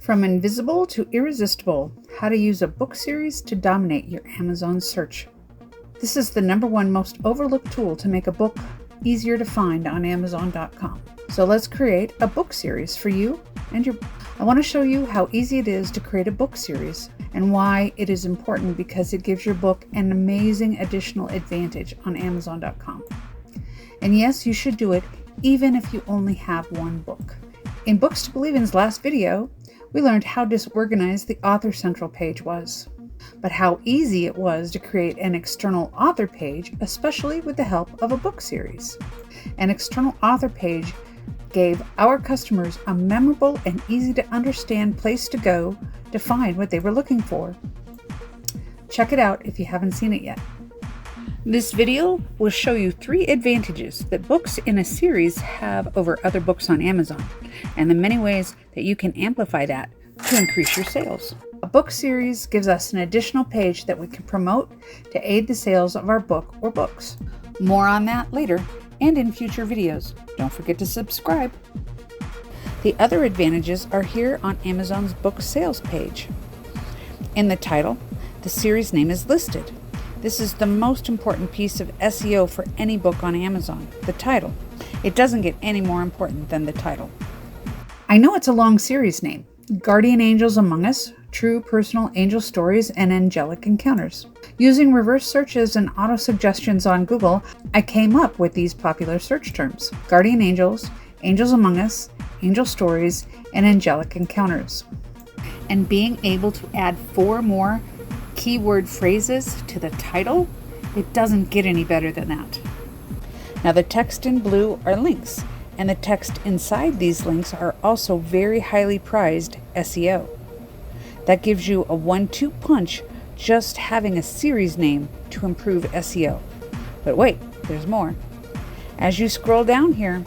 From invisible to irresistible, how to use a book series to dominate your Amazon search. This is the #1 most overlooked tool to make a book easier to find on Amazon.com. So let's create a book series for you and your. I want to show you how easy it is to create a book series and why it is important, because it gives your book an amazing additional advantage on Amazon.com. And yes, you should do it even if you only have one book. In Books to Believe In's last video, we learned how disorganized the Author Central page was, but how easy it was to create an external author page, especially with the help of a book series. An external author page gave our customers a memorable and easy to understand place to go to find what they were looking for. Check it out if you haven't seen it yet. This video will show you 3 advantages that books in a series have over other books on Amazon, and the many ways that you can amplify that to increase your sales. A book series gives us an additional page that we can promote to aid the sales of our book or books. More on that later and in future videos. Don't forget to subscribe. The other advantages are here on Amazon's book sales page. In the title, the series name is listed. This is the most important piece of SEO for any book on Amazon, the title. It doesn't get any more important than the title. I know it's a long series name: Guardian Angels Among Us, True Personal Angel Stories, and Angelic Encounters. Using reverse searches and auto suggestions on Google, I came up with these popular search terms: Guardian Angels, Angels Among Us, Angel Stories, and Angelic Encounters. And being able to add 4 more keyword phrases to the title, it doesn't get any better than that. Now the text in blue are links, and the text inside these links are also very highly prized SEO. That gives you a 1-2 punch just having a series name to improve SEO. But wait, there's more. As you scroll down here,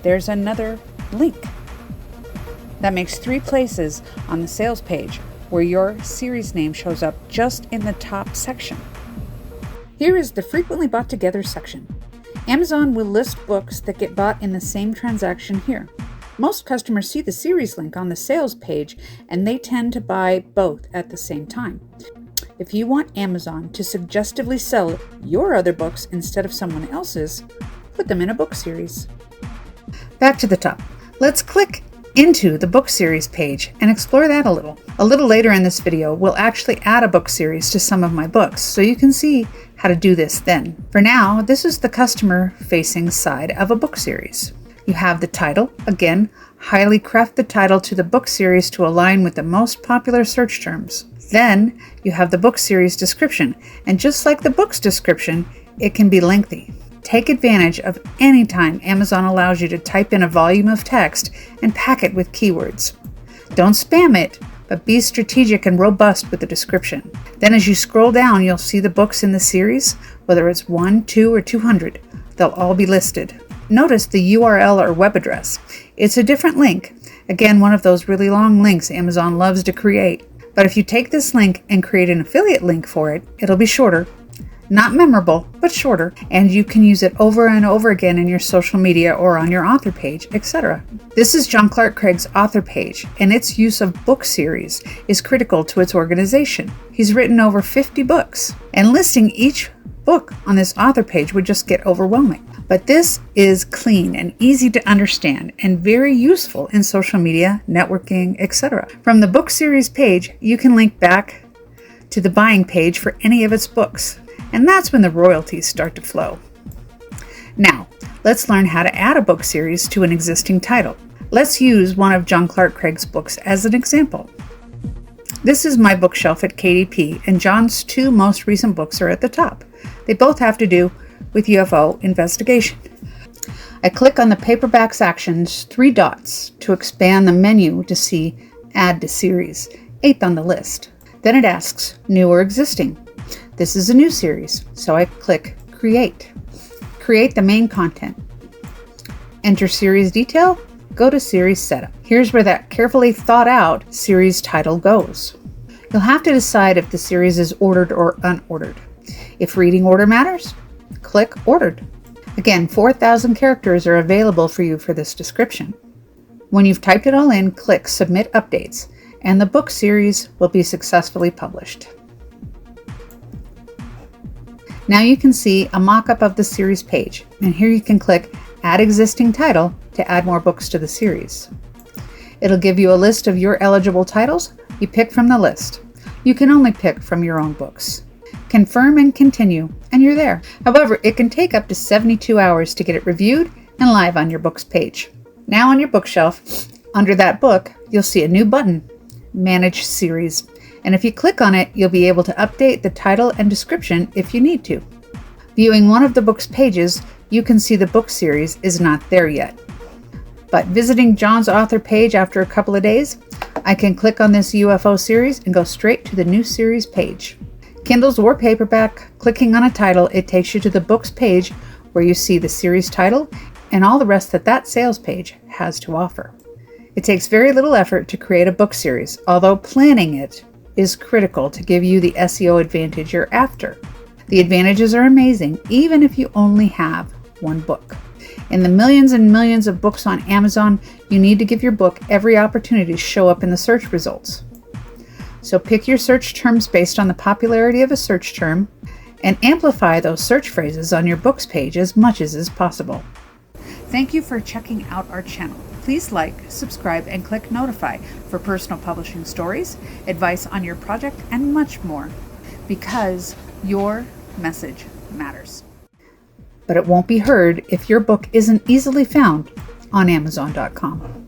there's another link. That makes 3 places on the sales page where your series name shows up just in the top section. Here is the frequently bought together section. Amazon will list books that get bought in the same transaction here. Most customers see the series link on the sales page, and they tend to buy both at the same time. If you want Amazon to suggestively sell your other books instead of someone else's, put them in a book series. Back to the top. Let's click into the book series page and explore that a little. A little later in this video, we'll actually add a book series to some of my books, so you can see how to do this then. For now, this is the customer-facing side of a book series. You have the title. Again, highly craft the title to the book series to align with the most popular search terms. Then you have the book series description, and just like the book's description, it can be lengthy. Take advantage of any time Amazon allows you to type in a volume of text and pack it with keywords. Don't spam it, but be strategic and robust with the description. Then as you scroll down, you'll see the books in the series, whether it's 1, 2, or 200. They'll all be listed. Notice the URL or web address. It's a different link. Again, one of those really long links Amazon loves to create. But if you take this link and create an affiliate link for it, it'll be shorter. Not memorable, but shorter, and you can use it over and over again in your social media or on your author page, etc. This is John Clark Craig's author page, and its use of book series is critical to its organization. He's written over 50 books, and listing each book on this author page would just get overwhelming. But this is clean and easy to understand and very useful in social media, networking, etc. From the book series page, you can link back to the buying page for any of its books. And that's when the royalties start to flow. Now, let's learn how to add a book series to an existing title. Let's use one of John Clark Craig's books as an example. This is my bookshelf at KDP, and John's 2 most recent books are at the top. They both have to do with UFO investigation. I click on the paperback's actions 3 dots to expand the menu to see Add to Series, 8th on the list. Then it asks New or Existing. This is a new series, so I click Create. Create the main content. Enter series detail, go to series setup. Here's where that carefully thought out series title goes. You'll have to decide if the series is ordered or unordered. If reading order matters, click Ordered. Again, 4,000 characters are available for you for this description. When you've typed it all in, click Submit Updates, and the book series will be successfully published. Now you can see a mock-up of the series page, and here you can click Add Existing Title to add more books to the series. It'll give you a list of your eligible titles. You pick from the list. You can only pick from your own books. Confirm and continue, and you're there. However, it can take up to 72 hours to get it reviewed and live on your book's page. Now on your bookshelf, under that book, you'll see a new button, Manage Series. And if you click on it, you'll be able to update the title and description if you need to. Viewing one of the book's pages, you can see the book series is not there yet. But visiting John's author page after a couple of days, I can click on this UFO series and go straight to the new series page. Kindles or paperback, clicking on a title, it takes you to the book's page where you see the series title and all the rest that sales page has to offer. It takes very little effort to create a book series, although planning it is critical to give you the SEO advantage you're after. The advantages are amazing, even if you only have one book. In the millions and millions of books on Amazon, you need to give your book every opportunity to show up in the search results. So pick your search terms based on the popularity of a search term and amplify those search phrases on your book's page as much as is possible. Thank you for checking out our channel. Please like, subscribe, and click notify for personal publishing stories, advice on your project, and much more, because your message matters. But it won't be heard if your book isn't easily found on Amazon.com.